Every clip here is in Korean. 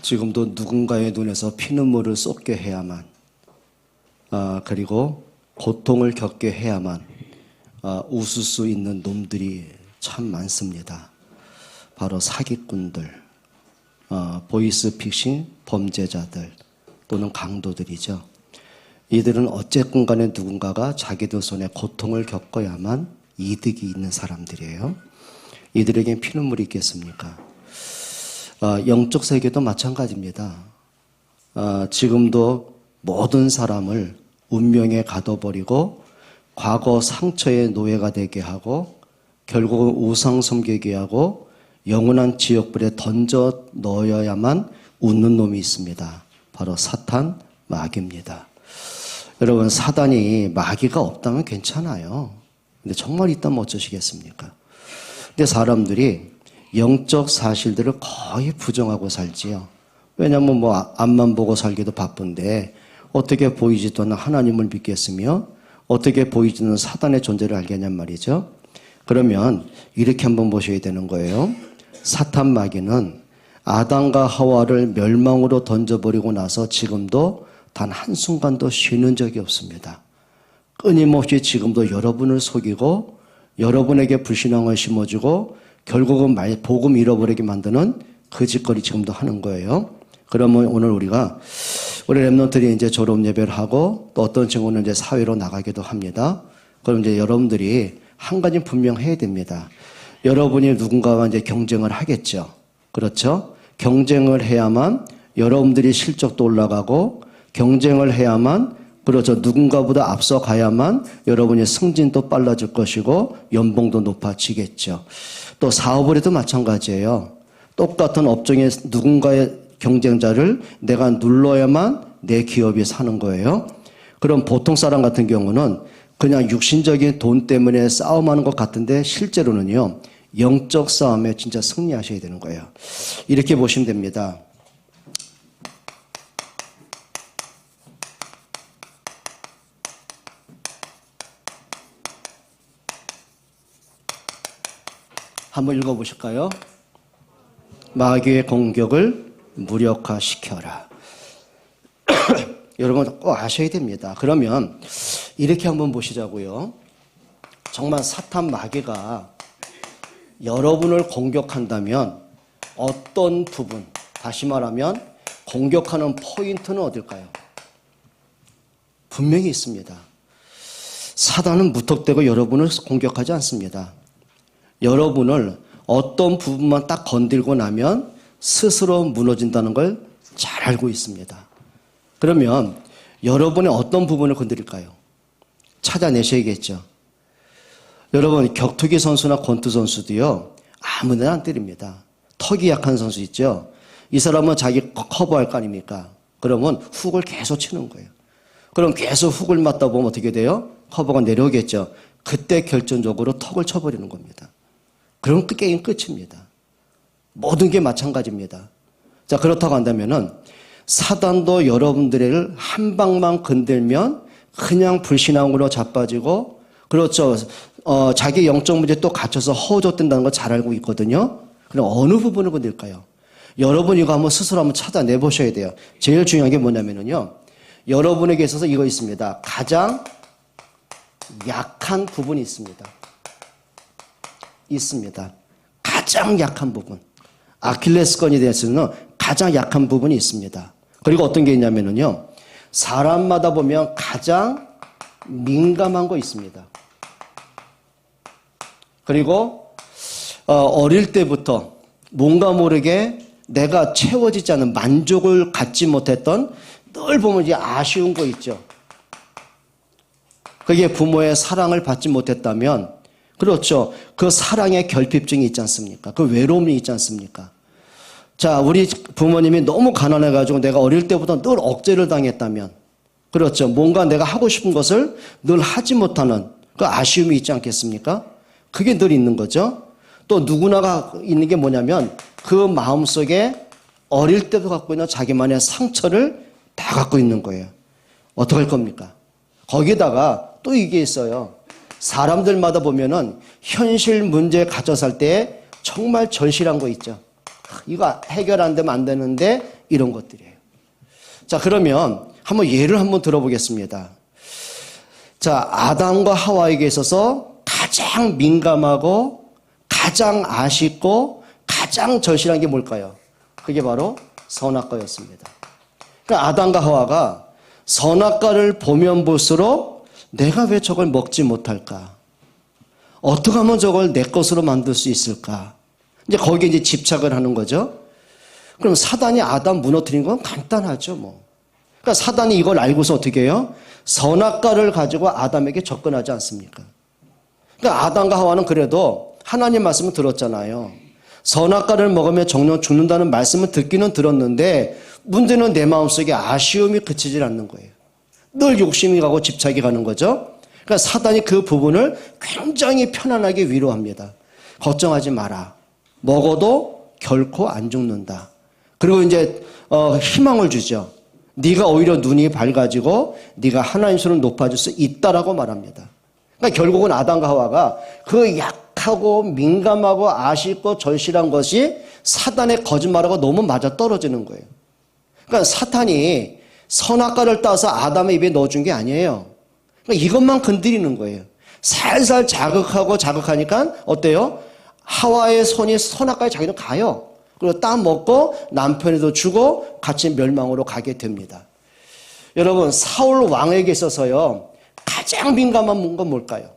지금도 누군가의 눈에서 피눈물을 쏟게 해야만, 그리고 고통을 겪게 해야만 웃을 수 있는 놈들이 참 많습니다. 바로 사기꾼들, 보이스피싱 범죄자들 또는 강도들이죠. 이들은 어쨌건 간에 누군가가 자기들 손에 고통을 겪어야만 이득이 있는 사람들이에요. 이들에겐 피눈물이 있겠습니까? 영적 세계도 마찬가지입니다. 지금도 모든 사람을 운명에 가둬버리고 과거 상처의 노예가 되게 하고 결국은 우상 섬기게 하고 영원한 지옥불에 던져 넣어야만 웃는 놈이 있습니다. 바로 사탄, 마귀입니다. 여러분, 사단이 마귀가 없다면 괜찮아요. 근데 정말 있다면 어쩌시겠습니까? 근데 사람들이 영적 사실들을 거의 부정하고 살지요. 왜냐하면 앞만 보고 살기도 바쁜데 어떻게 보이지도 않는 하나님을 믿겠으며 어떻게 보이지 않는 사단의 존재를 알겠냔 말이죠. 그러면 이렇게 한번 보셔야 되는 거예요. 사탄 마귀는 아담과 하와를 멸망으로 던져버리고 나서 지금도 단 한순간도 쉬는 적이 없습니다. 끊임없이 지금도 여러분을 속이고 여러분에게 불신앙을 심어주고 결국은 복음 잃어버리게 만드는 그 짓거리 지금도 하는 거예요. 그러면 오늘 우리 랩런트들이 이제 졸업 예배를 하고 또 어떤 친구는 이제 사회로 나가기도 합니다. 그럼 이제 여러분들이 한 가지 분명해야 됩니다. 여러분이 누군가와 이제 경쟁을 하겠죠. 그렇죠? 경쟁을 해야만 여러분들이 실적도 올라가고 경쟁을 해야만 그렇죠. 누군가보다 앞서가야만 여러분의 승진도 빨라질 것이고 연봉도 높아지겠죠. 또 사업을 해도 마찬가지예요. 똑같은 업종에 누군가의 경쟁자를 내가 눌러야만 내 기업이 사는 거예요. 그럼 보통 사람 같은 경우는 그냥 육신적인 돈 때문에 싸움하는 것 같은데 실제로는요. 영적 싸움에 진짜 승리하셔야 되는 거예요. 이렇게 보시면 됩니다. 한번 읽어보실까요? 마귀의 공격을 무력화시켜라. 여러분 꼭 아셔야 됩니다. 그러면 이렇게 한번 보시자고요. 정말 사탄 마귀가 여러분을 공격한다면 어떤 부분, 다시 말하면 공격하는 포인트는 어딜까요? 분명히 있습니다. 사단은 무턱대고 여러분을 공격하지 않습니다. 여러분을 어떤 부분만 딱 건들고 나면 스스로 무너진다는 걸 잘 알고 있습니다. 그러면 여러분의 어떤 부분을 건드릴까요? 찾아내셔야겠죠. 여러분 격투기 선수나 권투 선수도요. 아무데나 안 때립니다. 턱이 약한 선수 있죠. 이 사람은 자기 커버할 거 아닙니까? 그러면 훅을 계속 치는 거예요. 그럼 계속 훅을 맞다 보면 어떻게 돼요? 커버가 내려오겠죠. 그때 결정적으로 턱을 쳐버리는 겁니다. 그럼 게임 끝입니다. 모든 게 마찬가지입니다. 자, 그렇다고 한다면은 사단도 여러분들을 한 방만 건들면 그냥 불신앙으로 자빠지고 그렇죠. 자기 영적 문제에 또 갇혀서 허우적된다는 거 잘 알고 있거든요. 그럼 어느 부분을 건들까요? 여러분 이거 한번 스스로 한번 찾아내 보셔야 돼요. 제일 중요한 게 뭐냐면요. 여러분에게 있어서 이거 있습니다. 가장 약한 부분이 있습니다. 가장 약한 부분. 아킬레스건에 대해서는 가장 약한 부분이 있습니다. 그리고 어떤 게 있냐면요. 사람마다 보면 가장 민감한 거 있습니다. 그리고 어릴 때부터 뭔가 모르게 내가 채워지지 않은 만족을 갖지 못했던 늘 보면 이제 아쉬운 거 있죠. 그게 부모의 사랑을 받지 못했다면 그렇죠. 그 사랑의 결핍증이 있지 않습니까? 그 외로움이 있지 않습니까? 자, 우리 부모님이 너무 가난해가지고 내가 어릴 때부터 늘 억제를 당했다면 그렇죠. 뭔가 내가 하고 싶은 것을 늘 하지 못하는 그 아쉬움이 있지 않겠습니까? 그게 늘 있는 거죠. 또 누구나가 있는 게 뭐냐면 그 마음속에 어릴 때도 갖고 있는 자기만의 상처를 다 갖고 있는 거예요. 어떻게 할 겁니까? 거기다가 또 이게 있어요. 사람들마다 보면은 현실 문제에 갇혀 살 때 정말 절실한 거 있죠. 이거 해결 안 되면 안 되는데 이런 것들이에요. 자, 그러면 예를 한번 들어보겠습니다. 자, 아담과 하와에게 있어서 가장 민감하고 가장 아쉽고 가장 절실한 게 뭘까요? 그게 바로 선악과였습니다. 그러니까 아담과 하와가 선악과를 보면 볼수록 내가 왜 저걸 먹지 못할까? 어떻게 하면 저걸 내 것으로 만들 수 있을까? 이제 거기에 이제 집착을 하는 거죠. 그럼 사단이 아담 무너뜨린 건 간단하죠, 뭐. 그러니까 사단이 이걸 알고서 어떻게 해요? 선악과를 가지고 아담에게 접근하지 않습니까? 그러니까 아담과 하와는 그래도 하나님 말씀을 들었잖아요. 선악과를 먹으면 정령 죽는다는 말씀을 듣기는 들었는데 문제는 내 마음속에 아쉬움이 그치질 않는 거예요. 늘 욕심이 가고 집착이 가는 거죠. 그러니까 사단이 그 부분을 굉장히 편안하게 위로합니다. 걱정하지 마라. 먹어도 결코 안 죽는다. 그리고 이제 희망을 주죠. 네가 오히려 눈이 밝아지고 네가 하나님 손을 높아질 수 있다라고 말합니다. 그러니까 결국은 아담과 하와가 그 약하고 민감하고 아쉽고 절실한 것이 사단의 거짓말하고 너무 맞아 떨어지는 거예요. 그러니까 사탄이 선악과를 따서 아담의 입에 넣어준 게 아니에요. 그러니까 이것만 건드리는 거예요. 살살 자극하니까 어때요? 하와의 손이 선악과에 자기는 가요. 그리고 따먹고 남편에도 주고 같이 멸망으로 가게 됩니다. 여러분, 사울 왕에게 있어서요, 가장 민감한 건 뭘까요?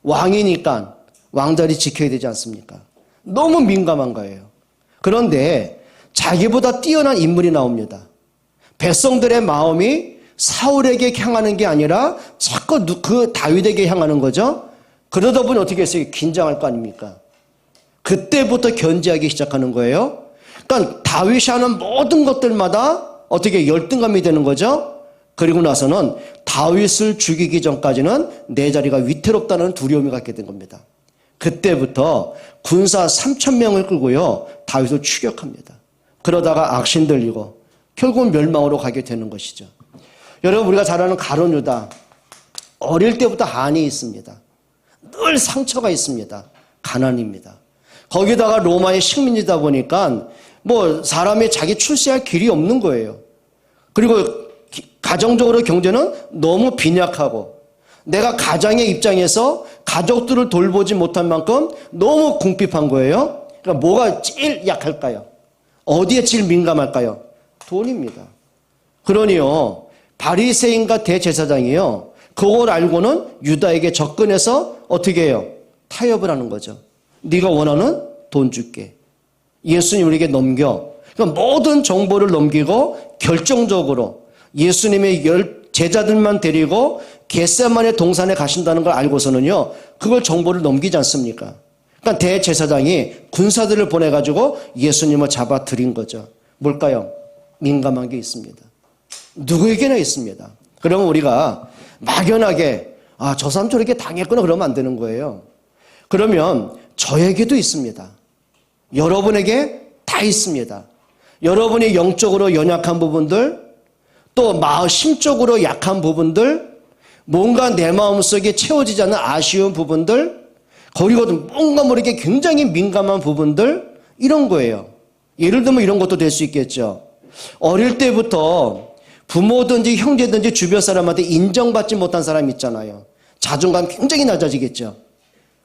왕이니까 왕자리 지켜야 되지 않습니까? 너무 민감한 거예요. 그런데 자기보다 뛰어난 인물이 나옵니다. 백성들의 마음이 사울에게 향하는 게 아니라 자꾸 그 다윗에게 향하는 거죠. 그러다 보니 어떻게 했어요? 긴장할 거 아닙니까? 그때부터 견제하기 시작하는 거예요. 그러니까 다윗이 하는 모든 것들마다 어떻게 열등감이 되는 거죠. 그리고 나서는 다윗을 죽이기 전까지는 내 자리가 위태롭다는 두려움이 갖게 된 겁니다. 그때부터 군사 3,000명을 끌고요, 다윗을 추격합니다. 그러다가 악신 들리고 결국은 멸망으로 가게 되는 것이죠. 여러분, 우리가 잘 아는 가룟 유다, 어릴 때부터 한이 있습니다. 늘 상처가 있습니다. 가난입니다. 거기다가 로마의 식민지다 보니까 사람이 자기 출세할 길이 없는 거예요. 그리고 가정적으로 경제는 너무 빈약하고 내가 가장의 입장에서 가족들을 돌보지 못한 만큼 너무 궁핍한 거예요. 그러니까 뭐가 제일 약할까요? 어디에 제일 민감할까요? 돈입니다. 그러니요, 바리새인과 대제사장이요, 그걸 알고는 유다에게 접근해서 어떻게 해요? 타협을 하는 거죠. 네가 원하는 돈 줄게. 예수님 우리에게 넘겨. 그러니까 모든 정보를 넘기고 결정적으로 예수님의 제자들만 데리고 겟세마네 동산에 가신다는 걸 알고서는요, 그걸 정보를 넘기지 않습니까? 그러니까 대제사장이 군사들을 보내가지고 예수님을 잡아들인 거죠. 뭘까요? 민감한 게 있습니다. 누구에게나 있습니다. 그러면 우리가 막연하게 저 사람 저렇게 당했구나 그러면 안 되는 거예요. 그러면 저에게도 있습니다. 여러분에게 다 있습니다. 여러분이 영적으로 연약한 부분들, 또 심적으로 약한 부분들, 뭔가 내 마음속에 채워지지 않는 아쉬운 부분들, 그리고 뭔가 모르게 굉장히 민감한 부분들, 이런 거예요. 예를 들면 이런 것도 될 수 있겠죠. 어릴 때부터 부모든지 형제든지 주변 사람한테 인정받지 못한 사람 있잖아요. 자존감 굉장히 낮아지겠죠.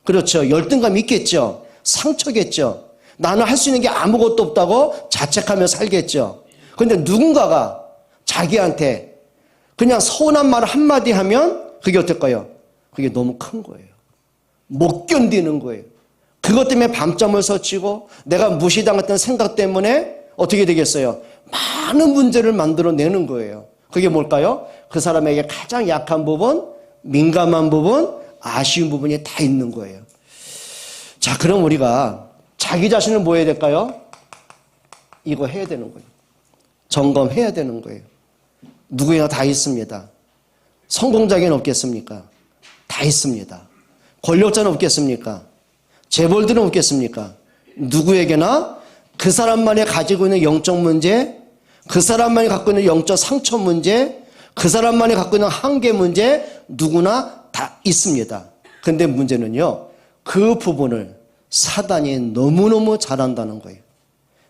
그렇죠. 열등감이 있겠죠. 상처겠죠. 나는 할 수 있는 게 아무것도 없다고 자책하며 살겠죠. 그런데 누군가가 자기한테 그냥 서운한 말 한마디 하면 그게 어떨까요? 그게 너무 큰 거예요. 못 견디는 거예요. 그것 때문에 밤잠을 설치고 내가 무시당했던 생각 때문에 어떻게 되겠어요? 많은 문제를 만들어내는 거예요. 그게 뭘까요? 그 사람에게 가장 약한 부분, 민감한 부분, 아쉬운 부분이 다 있는 거예요. 자, 그럼 우리가 자기 자신을 뭐 해야 될까요? 이거 해야 되는 거예요. 점검해야 되는 거예요. 누구에나 다 있습니다. 성공자에게는 없겠습니까? 다 있습니다. 권력자는 없겠습니까? 재벌들은 없겠습니까? 누구에게나 그 사람만이 가지고 있는 영적 문제, 그 사람만이 갖고 있는 영적 상처 문제, 그 사람만이 갖고 있는 한계 문제, 누구나 다 있습니다. 근데 문제는요, 그 부분을 사단이 너무너무 잘한다는 거예요.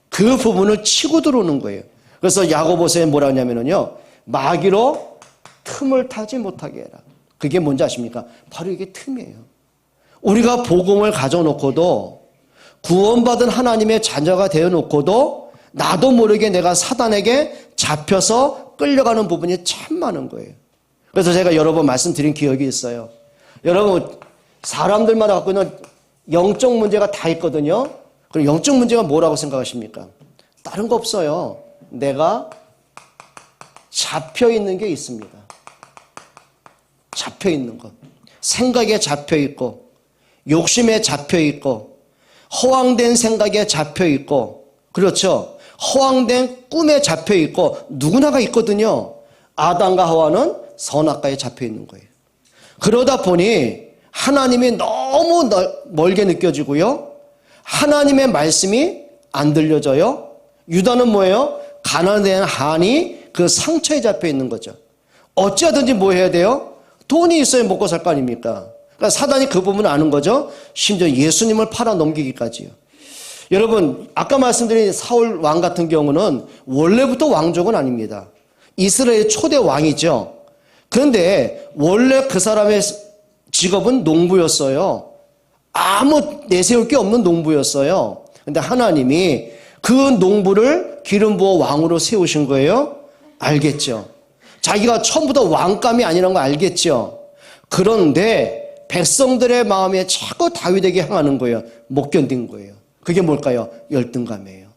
그 그 부분을 치고 들어오는 거예요. 그래서 야고보서에 뭐라 하냐면요, 마귀로 틈을 타지 못하게 해라. 그게 뭔지 아십니까? 바로 이게 틈이에요. 우리가 복음을 가져놓고도, 구원받은 하나님의 자녀가 되어놓고도 나도 모르게 내가 사단에게 잡혀서 끌려가는 부분이 참 많은 거예요. 그래서 제가 여러 번 말씀드린 기억이 있어요. 여러분, 사람들마다 갖고 있는 영적 문제가 다 있거든요. 그럼 영적 문제가 뭐라고 생각하십니까? 다른 거 없어요. 내가 잡혀 있는 게 있습니다. 잡혀 있는 것. 생각에 잡혀 있고, 욕심에 잡혀 있고, 허황된 생각에 잡혀 있고, 그렇죠? 허황된 꿈에 잡혀 있고, 누구나가 있거든요. 아담과 하와는 선악과에 잡혀 있는 거예요. 그러다 보니 하나님이 너무 멀게 느껴지고요. 하나님의 말씀이 안 들려져요. 유다는 뭐예요? 가나안에 대한 한이 그 상처에 잡혀 있는 거죠. 어찌하든지 뭐 해야 돼요? 돈이 있어야 먹고 살 거 아닙니까? 그러니까 사단이 그 부분을 아는 거죠. 심지어 예수님을 팔아 넘기기까지요. 여러분, 아까 말씀드린 사울 왕 같은 경우는 원래부터 왕족은 아닙니다. 이스라엘 초대 왕이죠. 그런데 원래 그 사람의 직업은 농부였어요. 아무 내세울 게 없는 농부였어요. 그런데 하나님이 그 농부를 기름 부어 왕으로 세우신 거예요. 알겠죠? 자기가 처음부터 왕감이 아니라는 거 알겠죠? 그런데 백성들의 마음에 자꾸 다윗에게 향하는 거예요. 못 견딘 거예요. 그게 뭘까요? 열등감이에요.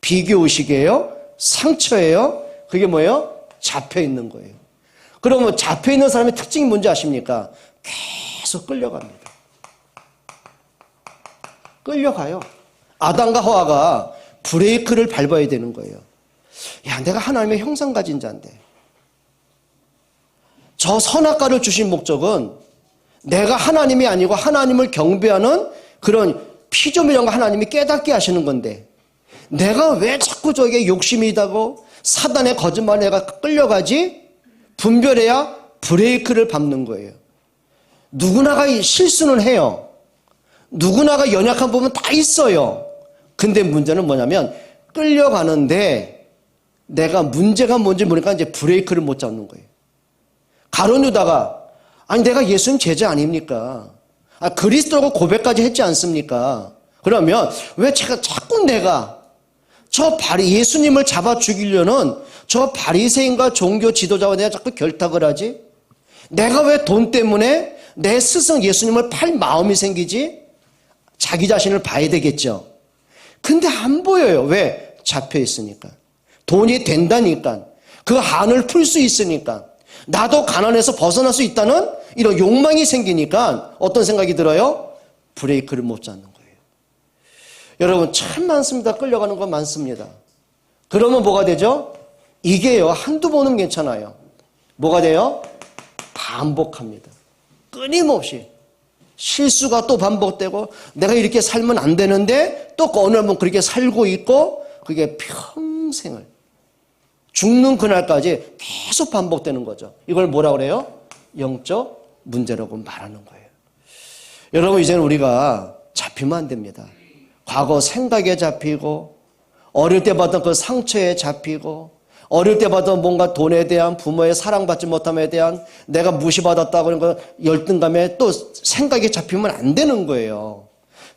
비교의식이에요. 상처예요. 그게 뭐예요? 잡혀있는 거예요. 그러면 잡혀있는 사람의 특징이 뭔지 아십니까? 계속 끌려갑니다. 끌려가요. 아담과 하와가 브레이크를 밟아야 되는 거예요. 야, 내가 하나님의 형상 가진 자인데, 저 선악과를 주신 목적은 내가 하나님이 아니고 하나님을 경배하는 그런 피조물인 거 하나님이 깨닫게 하시는 건데, 내가 왜 자꾸 저게 욕심이 있다고 사단의 거짓말에 내가 끌려가지? 분별해야 브레이크를 밟는 거예요. 누구나가 실수는 해요. 누구나가 연약한 부분 다 있어요. 근데 문제는 뭐냐면 끌려가는데 내가 문제가 뭔지 모르니까 이제 브레이크를 못 잡는 거예요. 가룟 유다가, 아니 내가 예수님 제자 아닙니까? 그리스도라고 고백까지 했지 않습니까? 그러면 왜 자꾸 내가 저 예수님을 잡아 죽이려는 저 바리새인과 종교 지도자와 내가 자꾸 결탁을 하지? 내가 왜 돈 때문에 내 스승 예수님을 팔 마음이 생기지? 자기 자신을 봐야 되겠죠. 근데 안 보여요. 왜? 잡혀 있으니까. 돈이 된다니까. 그 한을 풀 수 있으니까. 나도 가난해서 벗어날 수 있다는 이런 욕망이 생기니까 어떤 생각이 들어요? 브레이크를 못 잡는 거예요. 여러분, 참 많습니다. 끌려가는 건 많습니다. 그러면 뭐가 되죠? 이게요, 한두 번은 괜찮아요. 뭐가 돼요? 반복합니다. 끊임없이. 실수가 또 반복되고, 내가 이렇게 살면 안 되는데 또 어느 날 그렇게 살고 있고, 그게 평생을, 죽는 그날까지 계속 반복되는 거죠. 이걸 뭐라 그래요? 영적 문제라고 말하는 거예요. 여러분, 이제는 우리가 잡히면 안 됩니다. 과거 생각에 잡히고, 어릴 때 받던 그 상처에 잡히고, 어릴 때 받던 뭔가 돈에 대한, 부모의 사랑받지 못함에 대한, 내가 무시받았다고 하는 거 열등감에 또 생각에 잡히면 안 되는 거예요.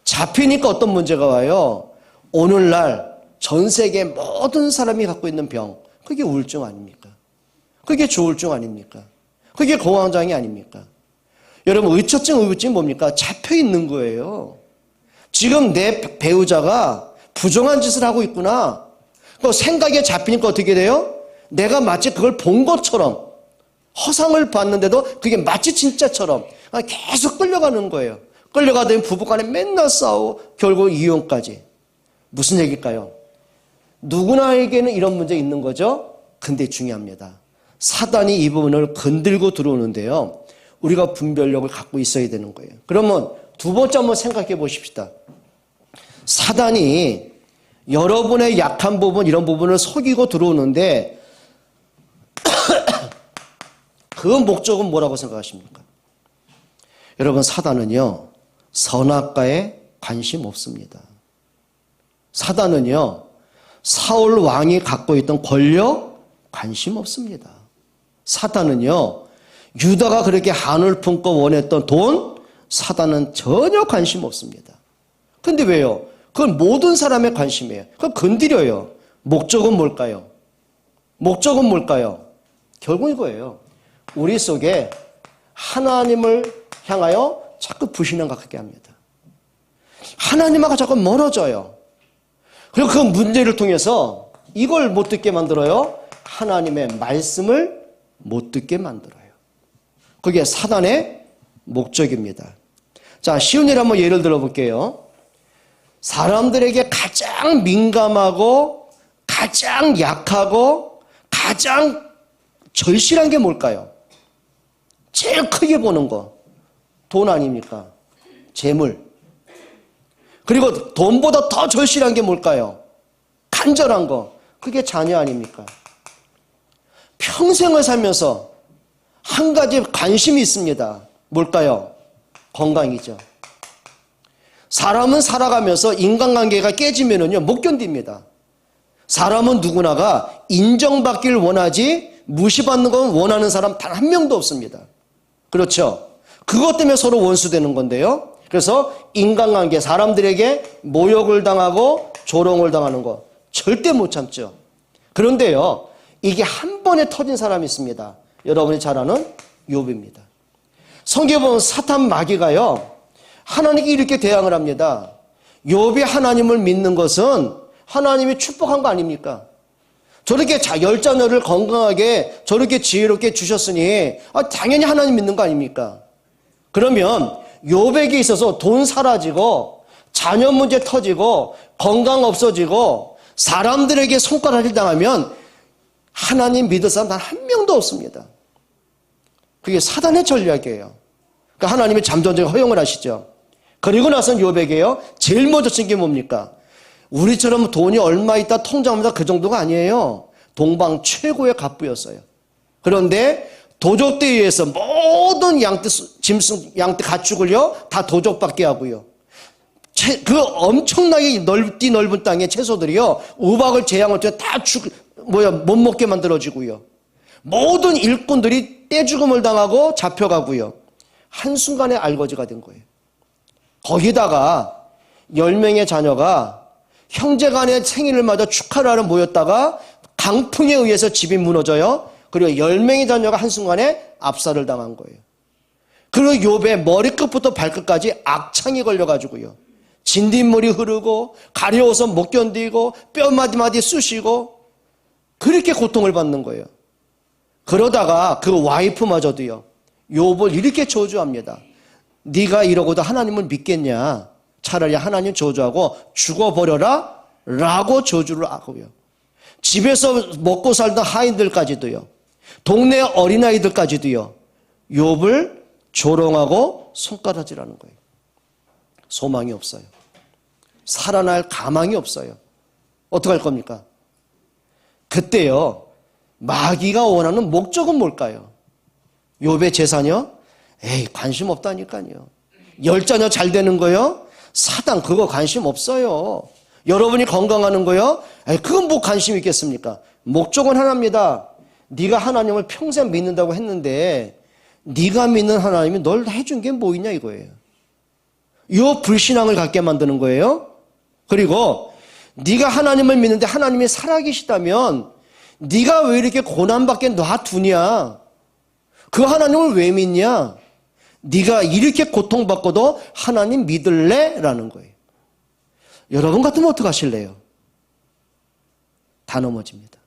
잡히니까 어떤 문제가 와요? 오늘날 전 세계 모든 사람이 갖고 있는 병, 그게 우울증 아닙니까? 그게 조울증 아닙니까? 그게 공황장애 아닙니까? 여러분, 의처증, 우울증이 뭡니까? 잡혀 있는 거예요. 지금 내 배우자가 부정한 짓을 하고 있구나. 그 생각에 잡히니까 어떻게 돼요? 내가 마치 그걸 본 것처럼 허상을 봤는데도 그게 마치 진짜처럼 계속 끌려가는 거예요. 끌려가더니 부부간에 맨날 싸우고 결국 이혼까지. 무슨 얘기일까요? 누구나에게는 이런 문제 있는 거죠. 근데 중요합니다. 사단이 이 부분을 건들고 들어오는데요. 우리가 분별력을 갖고 있어야 되는 거예요. 그러면 두 번째 한번 생각해 보십시다. 사단이 여러분의 약한 부분, 이런 부분을 속이고 들어오는데 그 목적은 뭐라고 생각하십니까? 여러분, 사단은요, 선악과에 관심 없습니다. 사단은요, 사울 왕이 갖고 있던 권력 관심 없습니다. 사탄은요, 유다가 그렇게 한을 품고 원했던 돈, 사탄은 전혀 관심 없습니다. 근데 왜요? 그건 모든 사람의 관심이에요. 그건 건드려요. 목적은 뭘까요? 목적은 뭘까요? 결국 이거예요. 우리 속에 하나님을 향하여 자꾸 불신앙 갖게 합니다. 하나님하고 자꾸 멀어져요. 그리고 그 문제를 통해서 이걸 못 듣게 만들어요. 하나님의 말씀을 못 듣게 만들어요. 그게 사단의 목적입니다. 자, 쉬운 일 한번 예를 들어 볼게요. 사람들에게 가장 민감하고 가장 약하고 가장 절실한 게 뭘까요? 제일 크게 보는 거. 돈 아닙니까? 재물. 그리고 돈보다 더 절실한 게 뭘까요? 간절한 거. 그게 자녀 아닙니까? 평생을 살면서 한 가지 관심이 있습니다. 뭘까요? 건강이죠. 사람은 살아가면서 인간관계가 깨지면은요, 못 견딥니다. 사람은 누구나가 인정받기를 원하지 무시받는 건 원하는 사람 단 한 명도 없습니다. 그렇죠? 그것 때문에 서로 원수되는 건데요. 그래서 인간관계, 사람들에게 모욕을 당하고 조롱을 당하는 거 절대 못 참죠. 그런데요, 이게 한 번에 터진 사람이 있습니다. 여러분이 잘 아는 욥입니다. 성경에 보면 사탄 마귀가요, 하나님께 이렇게 대항을 합니다. 욥이 하나님을 믿는 것은 하나님이 축복한 거 아닙니까? 저렇게 열 자녀를 건강하게 저렇게 지혜롭게 주셨으니 당연히 하나님 믿는 거 아닙니까? 그러면 욥에게 있어서 돈 사라지고 자녀 문제 터지고 건강 없어지고 사람들에게 손가락을 당하면 하나님 믿을 사람 단 한 명도 없습니다. 그게 사단의 전략이에요. 그러니까 하나님이 잠잠하게 허용을 하시죠. 그리고 나서는 욥에게요, 제일 먼저 친 게 뭡니까? 우리처럼 돈이 얼마 있다 통장합니다 그 정도가 아니에요. 동방 최고의 갑부였어요. 그런데 도적대에 의해서 모든 짐승, 가축을요 다 도적받게 하고요. 그 엄청나게 넓은 땅의 채소들이요, 우박을 재앙을 통해 다 못 먹게 만들어지고요. 모든 일꾼들이 떼죽음을 당하고 잡혀가고요. 한순간에 알거지가 된 거예요. 거기다가 10명의 자녀가 형제간의 생일을 맞아 축하를 하러 모였다가 강풍에 의해서 집이 무너져요. 그리고 10명의 자녀가 한순간에 압살을 당한 거예요. 그리고 욥의 머리끝부터 발끝까지 악창이 걸려가지고요, 진딧물이 흐르고 가려워서 못 견디고 뼈 마디마디 쑤시고 그렇게 고통을 받는 거예요. 그러다가 그 와이프마저도요, 욥을 이렇게 저주합니다. 네가 이러고도 하나님을 믿겠냐? 차라리 하나님 저주하고 죽어버려라 라고 저주를 하고요. 집에서 먹고 살던 하인들까지도요, 동네 어린아이들까지도요, 욥을 조롱하고 손가락질하는 거예요. 소망이 없어요. 살아날 가망이 없어요. 어떡할 겁니까? 그때요, 마귀가 원하는 목적은 뭘까요? 욥의 재산이요? 에이, 관심 없다니까요. 10자녀 잘 되는 거요? 사단 그거 관심 없어요. 여러분이 건강하는 거요? 에이, 그건 뭐 관심 있겠습니까? 목적은 하나입니다. 네가 하나님을 평생 믿는다고 했는데 네가 믿는 하나님이 널 해준 게 뭐 있냐 이거예요. 이 불신앙을 갖게 만드는 거예요. 그리고 네가 하나님을 믿는데 하나님이 살아계시다면 네가 왜 이렇게 고난받게 놔두냐? 그 하나님을 왜 믿냐? 네가 이렇게 고통받고도 하나님 믿을래? 라는 거예요. 여러분 같으면 어떡하실래요? 다 넘어집니다.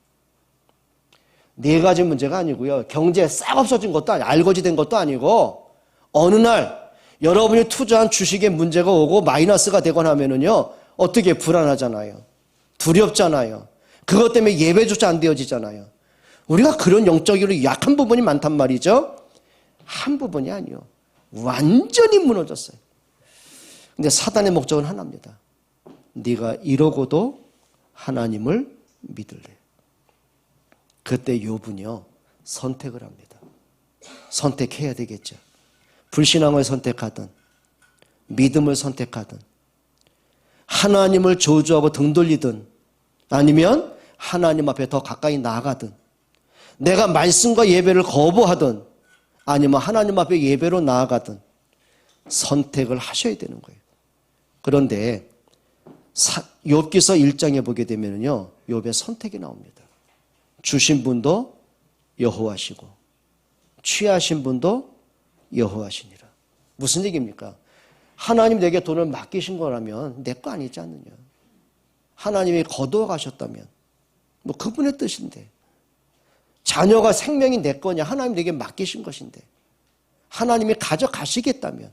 네 가지 문제가 아니고요, 경제 싹 없어진 것도 아니고 알거지된 것도 아니고, 어느 날 여러분이 투자한 주식에 문제가 오고 마이너스가 되거나 하면은요, 어떻게 불안하잖아요. 두렵잖아요. 그것 때문에 예배조차 안 되어지잖아요. 우리가 그런 영적으로 약한 부분이 많단 말이죠. 한 부분이 아니요, 완전히 무너졌어요. 근데 사단의 목적은 하나입니다. 네가 이러고도 하나님을 믿을래. 그때 욥은요, 선택을 합니다. 선택해야 되겠죠. 불신앙을 선택하든 믿음을 선택하든 하나님을 저주하고 등 돌리든 아니면 하나님 앞에 더 가까이 나아가든, 내가 말씀과 예배를 거부하든, 아니면 하나님 앞에 예배로 나아가든 선택을 하셔야 되는 거예요. 그런데 욥기서 1장에 보게 되면요, 욥의 선택이 나옵니다. 주신 분도 여호와시고 취하신 분도 여호와시니라. 무슨 얘기입니까? 하나님 내게 돈을 맡기신 거라면 내 거 아니지 않느냐. 하나님이 거두어 가셨다면 뭐 그분의 뜻인데, 자녀가 생명이 내 거냐, 하나님 내게 맡기신 것인데, 하나님이 가져가시겠다면,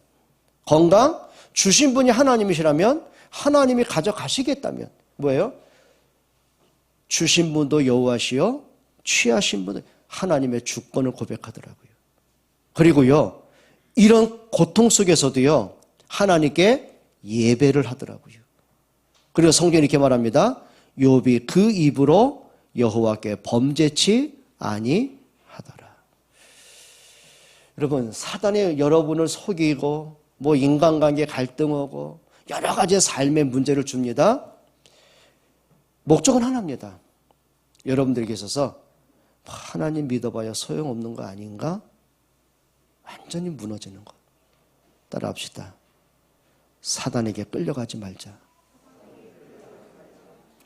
건강 주신 분이 하나님이시라면 하나님이 가져가시겠다면 뭐예요? 주신 분도 여호와시요 취하신 분도 하나님의 주권을 고백하더라고요. 그리고요, 이런 고통 속에서도요, 하나님께 예배를 하더라고요. 그리고 성경이 이렇게 말합니다. 욥이 그 입으로 여호와께 범죄치 아니하더라. 여러분, 사단이 여러분을 속이고 뭐 인간관계 갈등하고 여러 가지 삶의 문제를 줍니다. 목적은 하나입니다. 여러분들에게 있어서 하나님 믿어봐야 소용없는 거 아닌가? 완전히 무너지는 것. 따라합시다. 사단에게 끌려가지 말자.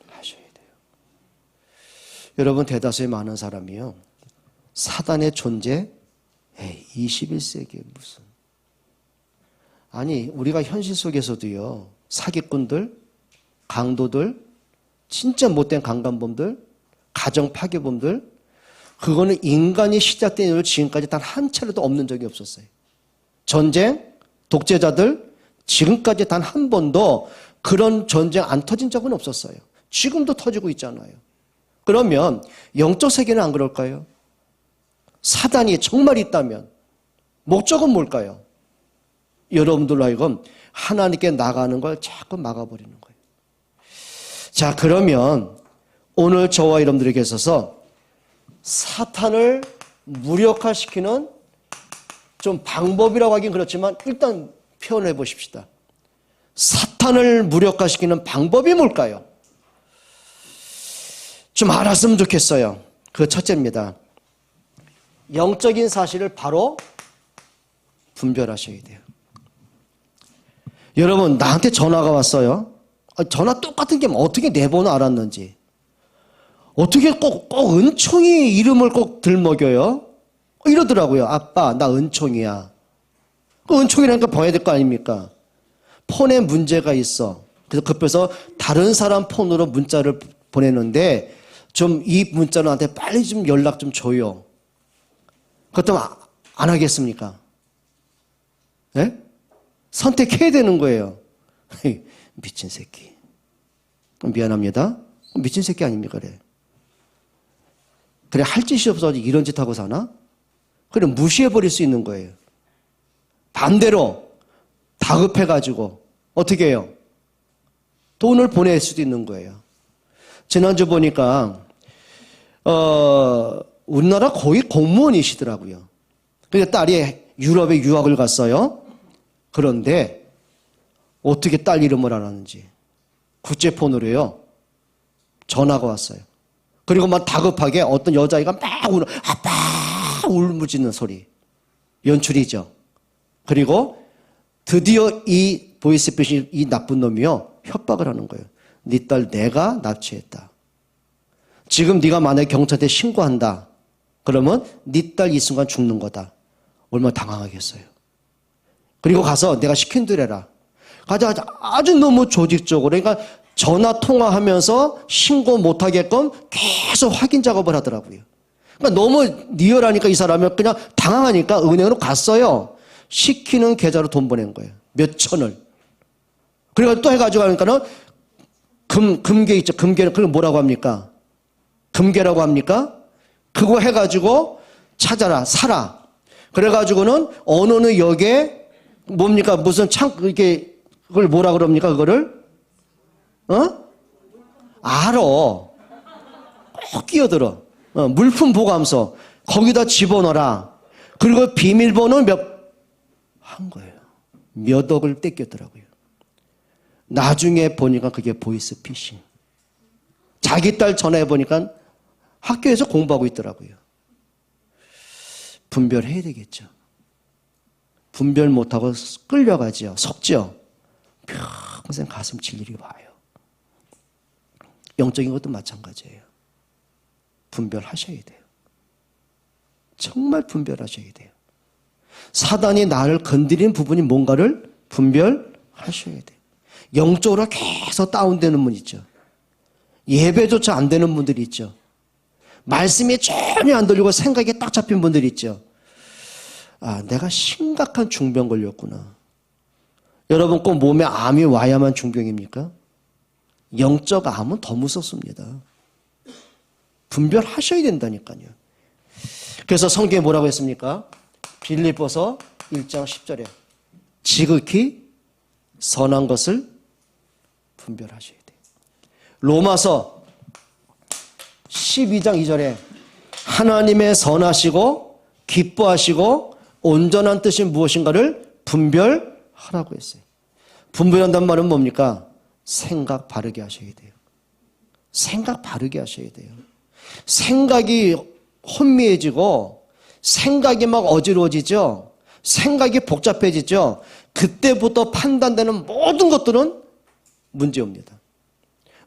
하셔야 돼요. 여러분, 대다수의 많은 사람이요, 사단의 존재, 21세기에 무슨. 아니, 우리가 현실 속에서도요, 사기꾼들, 강도들, 진짜 못된 강간범들, 가정 파괴범들, 그거는 인간이 시작된 이후로 지금까지 단 한 차례도 없는 적이 없었어요. 전쟁, 독재자들, 지금까지 단 한 번도 그런 전쟁 안 터진 적은 없었어요. 지금도 터지고 있잖아요. 그러면 영적 세계는 안 그럴까요? 사단이 정말 있다면 목적은 뭘까요? 여러분들로 하여금 하나님께 나가는 걸 자꾸 막아버리는 거예요. 자, 그러면 오늘 저와 여러분들에게 있어서 사탄을 무력화시키는 좀 방법이라고 하긴 그렇지만 일단 표현해 보십시다. 사탄을 무력화시키는 방법이 뭘까요? 좀 알았으면 좋겠어요. 그 첫째입니다. 영적인 사실을 바로 분별하셔야 돼요. 여러분, 나한테 전화가 왔어요. 전화 똑같은 게 어떻게 내 번호 알았는지, 어떻게 꼭 은총이 이름을 꼭 들먹여요? 이러더라고요. 아빠, 나 은총이야. 그 은총이라니까 봐야 될 거 아닙니까? 폰에 문제가 있어. 그래서 급해서 다른 사람 폰으로 문자를 보내는데 좀 이 문자로 나한테 빨리 좀 연락 좀 줘요. 그렇다면 안 하겠습니까? 네? 선택해야 되는 거예요. 미친 새끼. 미안합니다. 미친 새끼 아닙니까? 그래, 할 짓이 없어서 이런 짓 하고 사나? 그래, 무시해버릴 수 있는 거예요. 반대로 다급해가지고 어떻게 해요? 돈을 보낼 수도 있는 거예요. 지난주 보니까 우리나라 거의 공무원이시더라고요. 그래서 딸이 유럽에 유학을 갔어요. 그런데 어떻게 딸 이름을 알았는지 국제폰으로요, 전화가 왔어요. 그리고 막 다급하게 어떤 여자아이가 막 아빠 울부짖는 소리, 연출이죠. 그리고 드디어 이 보이스피싱, 이 나쁜 놈이요, 협박을 하는 거예요. 네 딸 내가 납치했다. 지금 네가 만약에 경찰한테 신고한다. 그러면 네 딸 이 순간 죽는 거다. 얼마나 당황하겠어요. 그리고 가서 내가 시킨 대로 해라. 아주 너무 조직적으로, 그러니까 전화 통화하면서 신고 못하게끔 계속 확인 작업을 하더라고요. 그러니까 너무 리얼하니까 이 사람이 그냥 당황하니까 은행으로 갔어요. 시키는 계좌로 돈 보낸 거예요. 몇 천을. 그리고 또 해가지고 하니까는 금괴 있죠. 금괴는 그걸 뭐라고 합니까? 금괴라고 합니까? 그거 해가지고 찾아라, 사라. 그래가지고는 어느 역에 뭡니까? 무슨 이렇게 그걸 뭐라 그럽니까? 그거를? 알아. 꼭 끼어들어. 물품 보관소. 거기다 집어넣어라. 그리고 비밀번호 한 거예요. 몇 억을 떼겼더라고요. 나중에 보니까 그게 보이스피싱. 자기 딸 전화해보니까 학교에서 공부하고 있더라고요. 분별해야 되겠죠. 분별 못하고 끌려가지요. 속지요. 평생 가슴 칠 일이 와요. 영적인 것도 마찬가지예요. 분별하셔야 돼요. 정말 분별하셔야 돼요. 사단이 나를 건드리는 부분이 뭔가를 분별하셔야 돼요. 영적으로 계속 다운되는 분 있죠. 예배조차 안 되는 분들이 있죠. 말씀이 전혀 안 들리고 생각이 딱 잡힌 분들이 있죠. 아, 내가 심각한 중병 걸렸구나. 여러분 꼭 몸에 암이 와야만 중병입니까? 영적 암은 더 무섭습니다. 분별하셔야 된다니까요. 그래서 성경에 뭐라고 했습니까? 빌립보서 1장 10절에 지극히 선한 것을 분별하셔야 돼요. 로마서 12장 2절에 하나님의 선하시고 기뻐하시고 온전한 뜻이 무엇인가를 분별하라고 했어요. 분별한다는 말은 뭡니까? 생각 바르게 하셔야 돼요. 생각 바르게 하셔야 돼요. 생각이 혼미해지고 생각이 막 어지러워지죠. 생각이 복잡해지죠. 그때부터 판단되는 모든 것들은 문제입니다.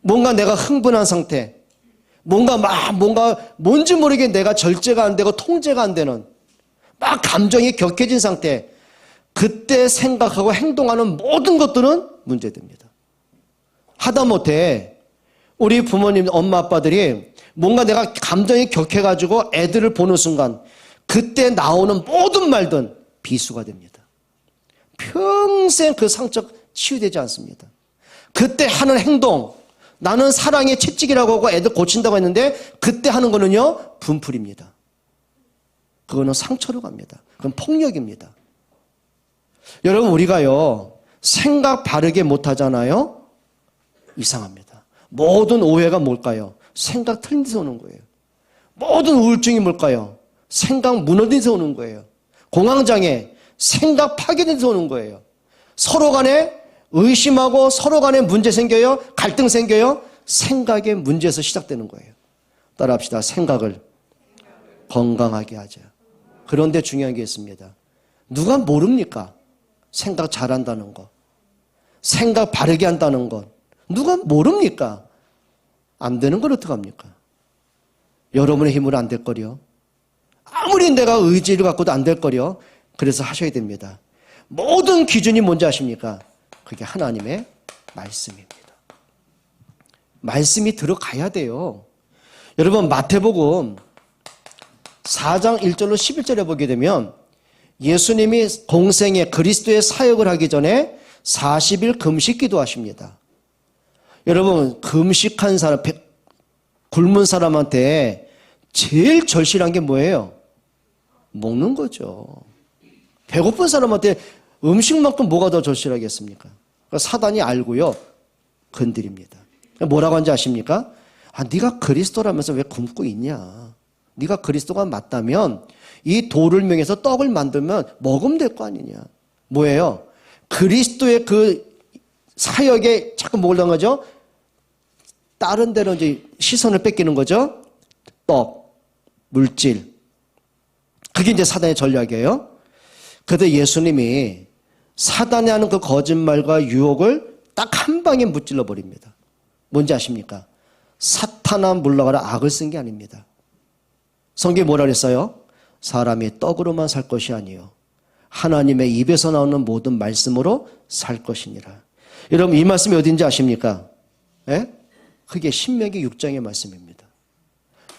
뭔가 내가 흥분한 상태, 뭔가 뭔지 모르게 내가 절제가 안 되고 통제가 안 되는 막 감정이 격해진 상태, 그때 생각하고 행동하는 모든 것들은 문제됩니다. 하다못해 우리 부모님, 엄마, 아빠들이 뭔가 내가 감정이 격해가지고 애들을 보는 순간 그때 나오는 모든 말든 비수가 됩니다. 평생 그 상처 치유되지 않습니다. 그때 하는 행동, 나는 사랑의 채찍이라고 하고 애들 고친다고 했는데 그때 하는 거는요, 분풀입니다. 그거는 상처로 갑니다. 그건 폭력입니다. 여러분, 우리가요, 생각 바르게 못하잖아요? 이상합니다. 모든 오해가 뭘까요? 생각 틀린 데서 오는 거예요. 모든 우울증이 뭘까요? 생각 무너진 데서 오는 거예요. 공황장애, 생각 파괴된 데서 오는 거예요. 서로 간에 의심하고 서로 간에 문제 생겨요. 갈등 생겨요. 생각의 문제에서 시작되는 거예요. 따라합시다. 생각을 건강하게 하자. 그런데 중요한 게 있습니다. 누가 모릅니까? 생각 잘한다는 거. 생각 바르게 한다는 것. 누가 모릅니까? 안 되는 걸 어떡합니까? 여러분의 힘으로 안 될 거려. 아무리 내가 의지를 갖고도 안 될 거려. 그래서 하셔야 됩니다. 모든 기준이 뭔지 아십니까? 그게 하나님의 말씀입니다. 말씀이 들어가야 돼요. 여러분, 마태복음 4장 1절로 11절에 보게 되면 예수님이 공생의 그리스도의 사역을 하기 전에 40일 금식 기도하십니다. 여러분, 금식한 사람, 굶은 사람한테 제일 절실한 게 뭐예요? 먹는 거죠. 배고픈 사람한테 음식만큼 뭐가 더 절실하겠습니까? 그러니까 사단이 알고요, 건드립니다. 뭐라고 하는지 아십니까? 아, 네가 그리스도라면서 왜 굶고 있냐? 네가 그리스도가 맞다면 이 돌을 명해서 떡을 만들면 먹으면 될 거 아니냐? 뭐예요? 그리스도의 그 사역에 자꾸 뭘 한 거죠? 다른 데로 이제 시선을 뺏기는 거죠? 떡, 물질. 그게 이제 사단의 전략이에요. 그런데 예수님이 사단이 하는 그 거짓말과 유혹을 딱 한 방에 무찔러 버립니다. 뭔지 아십니까? 사탄아 물러가라, 악을 쓴 게 아닙니다. 성경에 뭐라 그랬어요? 사람이 떡으로만 살 것이 아니요 하나님의 입에서 나오는 모든 말씀으로 살 것이니라. 여러분, 이 말씀이 어딘지 아십니까? 예? 그게 신명기 6장의 말씀입니다.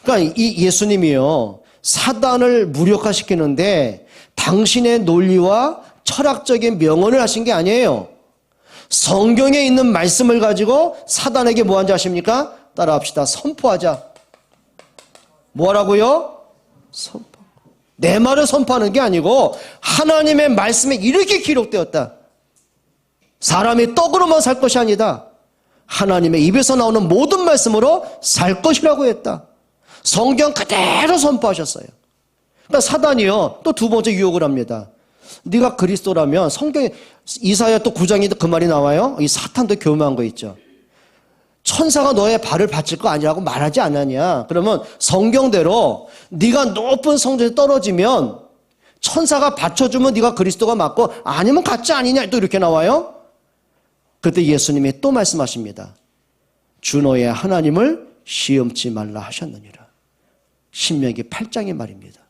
그러니까 이 예수님이요, 사단을 무력화시키는데 당신의 논리와 철학적인 명언을 하신 게 아니에요. 성경에 있는 말씀을 가지고 사단에게 뭐 한지 아십니까? 따라합시다. 선포하자. 뭐라고요? 선포. 내 말을 선포하는 게 아니고 하나님의 말씀에 이렇게 기록되었다. 사람이 떡으로만 살 것이 아니다. 하나님의 입에서 나오는 모든 말씀으로 살 것이라고 했다. 성경 그대로 선포하셨어요. 그러니까 사단이요, 또 두 번째 유혹을 합니다. 네가 그리스도라면, 성경에 이사야 또 9장에도 그 말이 나와요. 이 사탄도 교묘한 거 있죠. 천사가 너의 발을 받칠 거 아니라고 말하지 않았냐? 그러면 성경대로 네가 높은 성전에 떨어지면 천사가 받쳐주면 네가 그리스도가 맞고 아니면 가짜 아니냐 또 이렇게 나와요. 그때 예수님이 또 말씀하십니다. 주 너의 하나님을 시험치 말라 하셨느니라. 신명기 8장의 말입니다.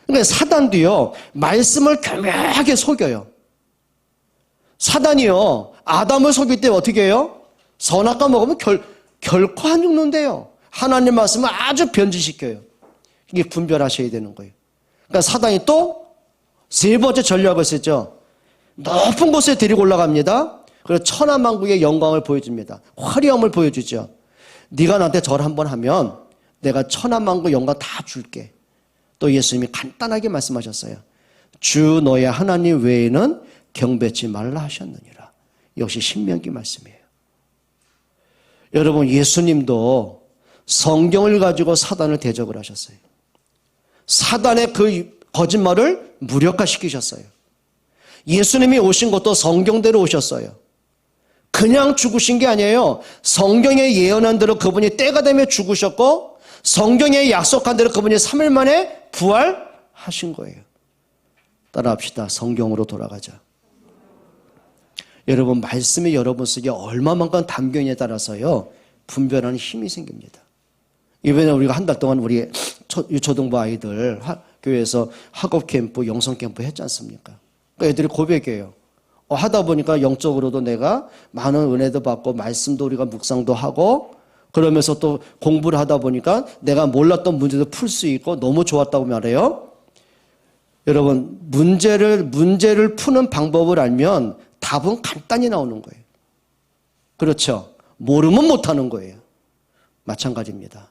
그러니까 사단도요, 말씀을 교묘하게 속여요. 사단이요, 아담을 속일 때 어떻게 해요? 선악과 먹으면 결코 안 죽는데요. 하나님 말씀을 아주 변질시켜요. 이게 분별하셔야 되는 거예요. 그러니까 사단이 또 세 번째 전략을 쓰죠. 높은 곳에 데리고 올라갑니다. 그래서 천하만국의 영광을 보여줍니다. 화려함을 보여주죠. 네가 나한테 절 한번 하면 내가 천하만국 영광 다 줄게. 또 예수님이 간단하게 말씀하셨어요. 주 너의 하나님 외에는 경배치 말라 하셨느니라. 역시 신명기 말씀이에요. 여러분, 예수님도 성경을 가지고 사단을 대적을 하셨어요. 사단의 그 거짓말을 무력화시키셨어요. 예수님이 오신 것도 성경대로 오셨어요. 그냥 죽으신 게 아니에요. 성경에 예언한 대로 그분이 때가 되면 죽으셨고 성경에 약속한 대로 그분이 3일 만에 부활하신 거예요. 따라합시다. 성경으로 돌아가자. 여러분, 말씀이 여러분 속에 얼마만큼 담겨있냐에 따라서요, 분별하는 힘이 생깁니다. 이번에 우리가 한 달 동안 우리 초등부 아이들 교회에서 학업 캠프, 영성 캠프 했지 않습니까? 그러니까 애들이 고백해요. 하다 보니까 영적으로도 내가 많은 은혜도 받고 말씀도 우리가 묵상도 하고 그러면서 또 공부를 하다 보니까 내가 몰랐던 문제도 풀 수 있고 너무 좋았다고 말해요. 여러분, 문제를 푸는 방법을 알면 답은 간단히 나오는 거예요. 그렇죠? 모르면 못하는 거예요. 마찬가지입니다.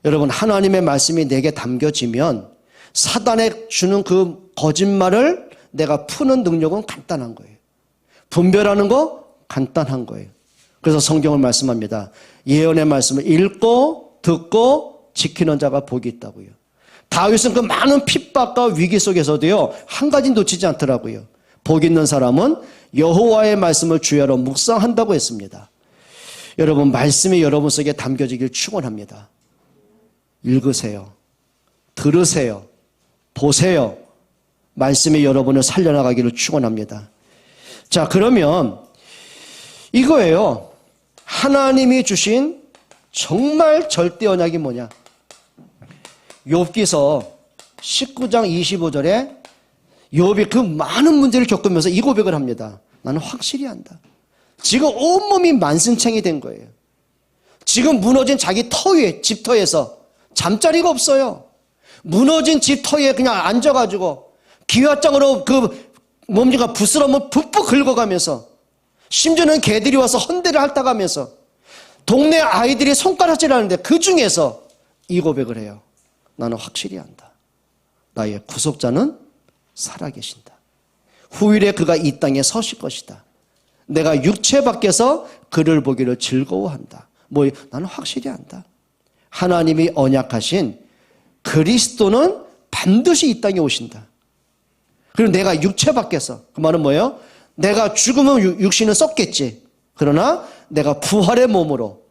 여러분, 하나님의 말씀이 내게 담겨지면 사단에 주는 그 거짓말을 내가 푸는 능력은 간단한 거예요. 분별하는 거 간단한 거예요. 그래서 성경을 말씀합니다. 예언의 말씀을 읽고 듣고 지키는 자가 복이 있다고요. 다윗은 그 많은 핍박과 위기 속에서도요, 한 가지 놓치지 않더라고요. 복 있는 사람은 여호와의 말씀을 주야로 묵상한다고 했습니다. 여러분, 말씀이 여러분 속에 담겨지길 축원합니다. 읽으세요. 들으세요. 보세요. 말씀이 여러분을 살려나가기를 축원합니다. 자, 그러면 이거예요. 하나님이 주신 정말 절대 언약이 뭐냐? 욥기서 19장 25절에 욥이 그 많은 문제를 겪으면서 이 고백을 합니다. 나는 확실히 한다. 지금 온몸이 만신창이 된 거예요. 지금 무너진 자기 터위에, 집터에서 잠자리가 없어요. 무너진 집터에 그냥 앉아가지고 기와장으로 그 몸니가 부스럼을 푹푹 긁어가면서 심지어는 개들이 와서 헌대를 핥아가면서 동네 아이들이 손가락질하는데 그 중에서 이 고백을 해요. 나는 확실히 안다. 나의 구속자는 살아계신다. 후일에 그가 이 땅에 서실 것이다. 내가 육체 밖에서 그를 보기를 즐거워한다. 나는 확실히 안다. 하나님이 언약하신 그리스도는 반드시 이 땅에 오신다. 그리고 내가 육체 밖에서, 그 말은 뭐예요? 내가 죽으면 육신은 썩겠지. 그러나 내가 부활의 몸으로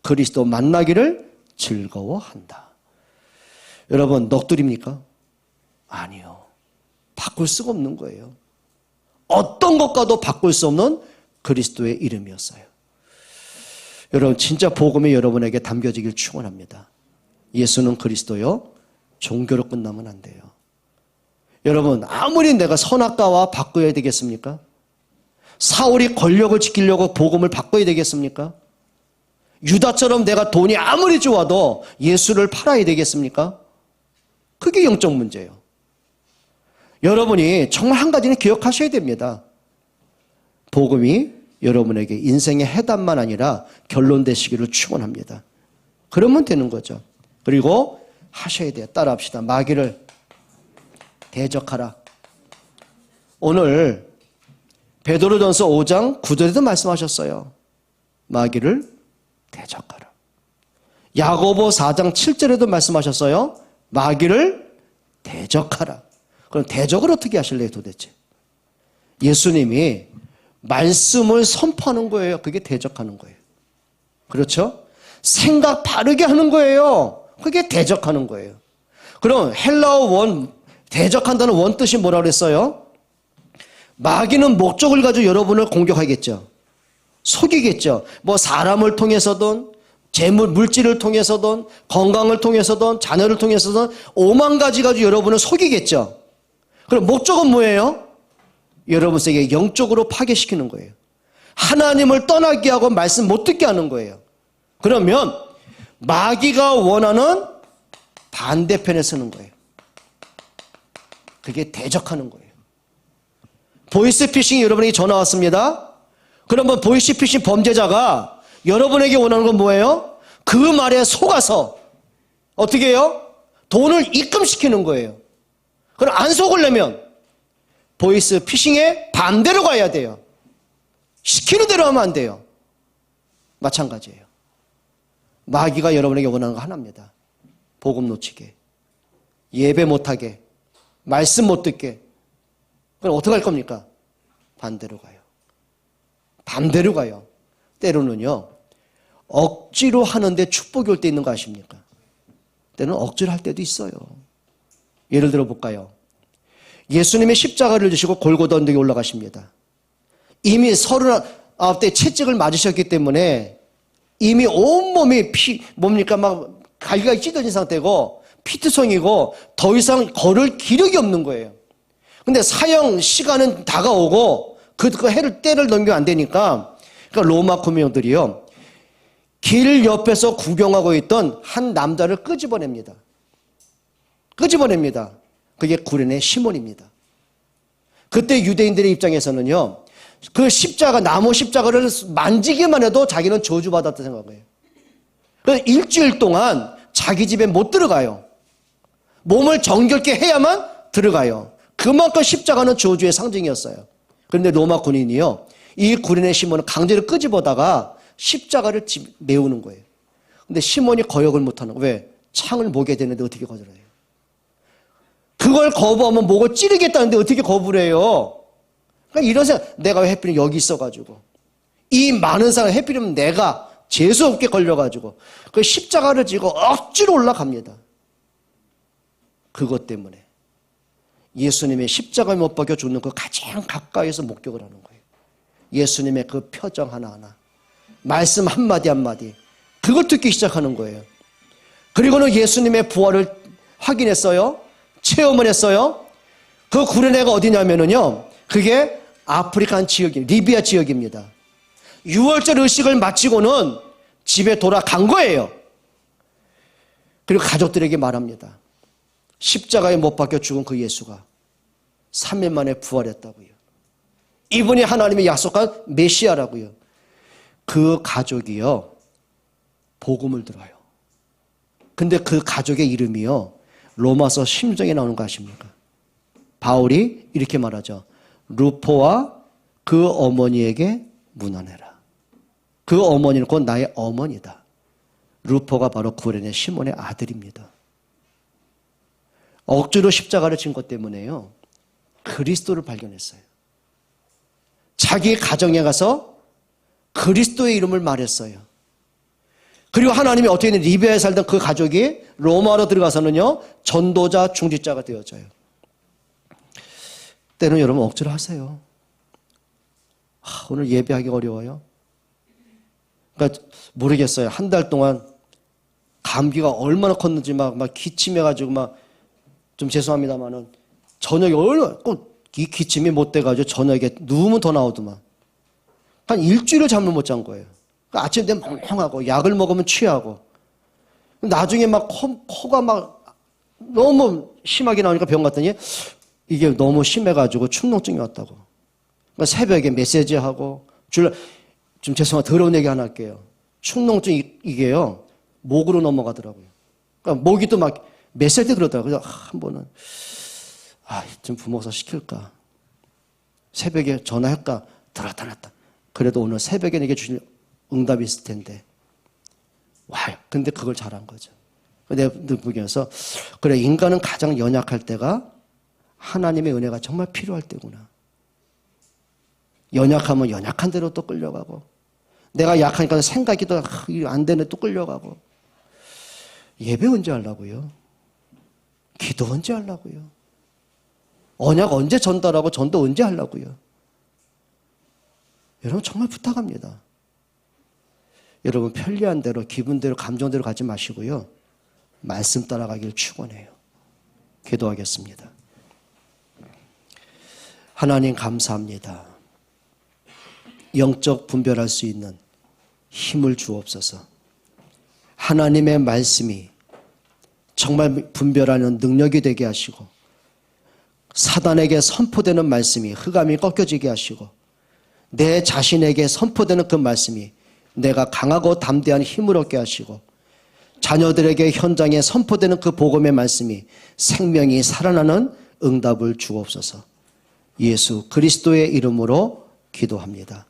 그리스도 만나기를 즐거워한다. 여러분, 넋두립니까? 아니요. 바꿀 수가 없는 거예요. 어떤 것과도 바꿀 수 없는 그리스도의 이름이었어요. 여러분, 진짜 복음이 여러분에게 담겨지길 축원합니다. 예수는 그리스도요. 종교로 끝나면 안 돼요. 여러분, 아무리 내가 선악과와 바꿔야 되겠습니까? 사울이 권력을 지키려고 복음을 바꿔야 되겠습니까? 유다처럼 내가 돈이 아무리 좋아도 예수를 팔아야 되겠습니까? 그게 영적 문제예요. 여러분이 정말 한 가지는 기억하셔야 됩니다. 복음이 여러분에게 인생의 해답만 아니라 결론 되시기를 축원합니다. 그러면 되는 거죠. 그리고 하셔야 돼요. 따라합시다. 마귀를 대적하라. 오늘 베드로전서 5장 9절에도 말씀하셨어요. 마귀를 대적하라. 야고보 4장 7절에도 말씀하셨어요. 마귀를 대적하라. 그럼 대적을 어떻게 하실래요 도대체? 예수님이 말씀을 선포하는 거예요. 그게 대적하는 거예요. 그렇죠? 생각 바르게 하는 거예요. 그게 대적하는 거예요. 그럼 헬라어 원, 대적한다는 원 뜻이 뭐라고 그랬어요? 마귀는 목적을 가지고 여러분을 공격하겠죠. 속이겠죠. 뭐 사람을 통해서든 재물, 물질을 통해서든 건강을 통해서든 자녀를 통해서든 5만 가지 가지고 여러분을 속이겠죠. 그럼 목적은 뭐예요? 여러분에게 영적으로 파괴시키는 거예요. 하나님을 떠나게 하고 말씀 못 듣게 하는 거예요. 그러면 마귀가 원하는 반대편에 서는 거예요. 그게 대적하는 거예요. 보이스피싱이 여러분에게 전화 왔습니다. 그러면 보이스피싱 범죄자가 여러분에게 원하는 건 뭐예요? 그 말에 속아서 어떻게 해요? 돈을 입금시키는 거예요. 그럼 안 속으려면 보이스피싱에 반대로 가야 돼요. 시키는 대로 하면 안 돼요. 마찬가지예요. 마귀가 여러분에게 원하는 거 하나입니다. 복음 놓치게, 예배 못하게, 말씀 못 듣게. 그럼 어떻게 할 겁니까? 반대로 가요. 반대로 가요. 때로는요, 억지로 하는데 축복이 올 때 있는 거 아십니까? 때로는 억지로 할 때도 있어요. 예를 들어 볼까요? 예수님의 십자가를 지시고 골고다 언덕에 올라가십니다. 이미 39대 채찍을 맞으셨기 때문에 이미 온몸이 뭡니까? 막 갈기가 찢어진 상태고 피투성이고 더 이상 걸을 기력이 없는 거예요. 근데 사형 시간은 다가오고 그 때를 넘기면 안 되니까 그러니까 로마 군병들이요. 길 옆에서 구경하고 있던 한 남자를 끄집어냅니다. 끄집어냅니다. 그게 구레네 시몬입니다. 그때 유대인들의 입장에서는요. 그 십자가, 나무 십자가를 만지기만 해도 자기는 저주받았다 생각해요. 그래서 일주일 동안 자기 집에 못 들어가요. 몸을 정결케 해야만 들어가요. 그만큼 십자가는 저주의 상징이었어요. 그런데 로마 군인이요. 이 구레네 시몬을 강제로 끄집어다가 십자가를 메우는 거예요. 근데 시몬이 거역을 못하는 거예요. 왜? 창을 목에 대는데 어떻게 거절해요? 그걸 거부하면 목을 찌르겠다는데 어떻게 거부를 해요? 그러니까 이런 생각, 내가 왜 하필이면 여기 있어가지고 이 많은 사람 하필이면 내가 재수없게 걸려가지고 그 십자가를 지고 억지로 올라갑니다. 그것 때문에 예수님의 십자가에 못 박혀 죽는 그 가장 가까이에서 목격을 하는 거예요. 예수님의 그 표정 하나하나, 말씀 한마디 한마디, 그걸 듣기 시작하는 거예요. 그리고는 예수님의 부활을 확인했어요. 체험을 했어요. 그 구레네가 어디냐면요. 그게 아프리카 지역이에요. 리비아 지역입니다. 6월절 의식을 마치고는 집에 돌아간 거예요. 그리고 가족들에게 말합니다. 십자가에 못 박혀 죽은 그 예수가 3일 만에 부활했다고요. 이분이 하나님의 약속한 메시아라고요. 그 가족이요. 복음을 들어요. 근데 그 가족의 이름이요. 로마서 16장에 나오는 거 아십니까? 바울이 이렇게 말하죠. 루포와 그 어머니에게 문안해라. 그 어머니는 곧 나의 어머니다. 루포가 바로 구레네 시몬의 아들입니다. 억지로 십자가를 진 것 때문에요. 그리스도를 발견했어요. 자기 가정에 가서 그리스도의 이름을 말했어요. 그리고 하나님이 어떻게 했는 리비아에 살던 그 가족이 로마로 들어가서는요. 전도자, 중직자가 되어져요. 때는 여러분 억지로 하세요. 오늘 예배하기 어려워요. 그러니까 모르겠어요. 한 달 동안 감기가 얼마나 컸는지 막 기침해가지고 막 좀 죄송합니다만은 저녁에 얼마나 꼭 이 기침이 못 돼가지고 저녁에 누우면 더 나오더만. 한 일주일을 잠을 못 잔 거예요. 그러니까 아침에 되면 멍멍하고 약을 먹으면 취하고 나중에 막 코가 막 너무 심하게 나오니까 병 갔더니 이게 너무 심해가지고 축농증이 왔다고. 그러니까 새벽에 메시지하고 좀 죄송한 더러운 얘기 하나 할게요. 축농증 이게요 목으로 넘어가더라고요. 그러니까 목이 또 막 메시지 그러더라고요. 그래서 한 번은 좀 부모사 시킬까? 새벽에 전화할까? 들었다 놨다. 그래도 오늘 새벽에 내게 주신 응답이 있을 텐데. 와요. 근데 그걸 잘한 거죠. 내가 보면서 그래 인간은 가장 연약할 때가 하나님의 은혜가 정말 필요할 때구나. 연약하면 연약한 대로 또 끌려가고 내가 약하니까 생각이 또 안 되네 또 끌려가고. 예배 언제 하려고요? 기도 언제 하려고요? 언약 언제 전달하고 전도 언제 하려고요? 여러분 정말 부탁합니다. 여러분 편리한 대로 기분대로 감정대로 가지 마시고요. 말씀 따라가기를 축원해요. 기도하겠습니다. 하나님 감사합니다. 영적 분별할 수 있는 힘을 주옵소서. 하나님의 말씀이 정말 분별하는 능력이 되게 하시고 사단에게 선포되는 말씀이 흑암이 꺾여지게 하시고 내 자신에게 선포되는 그 말씀이 내가 강하고 담대한 힘을 얻게 하시고 자녀들에게 현장에 선포되는 그 복음의 말씀이 생명이 살아나는 응답을 주옵소서. 예수 그리스도의 이름으로 기도합니다.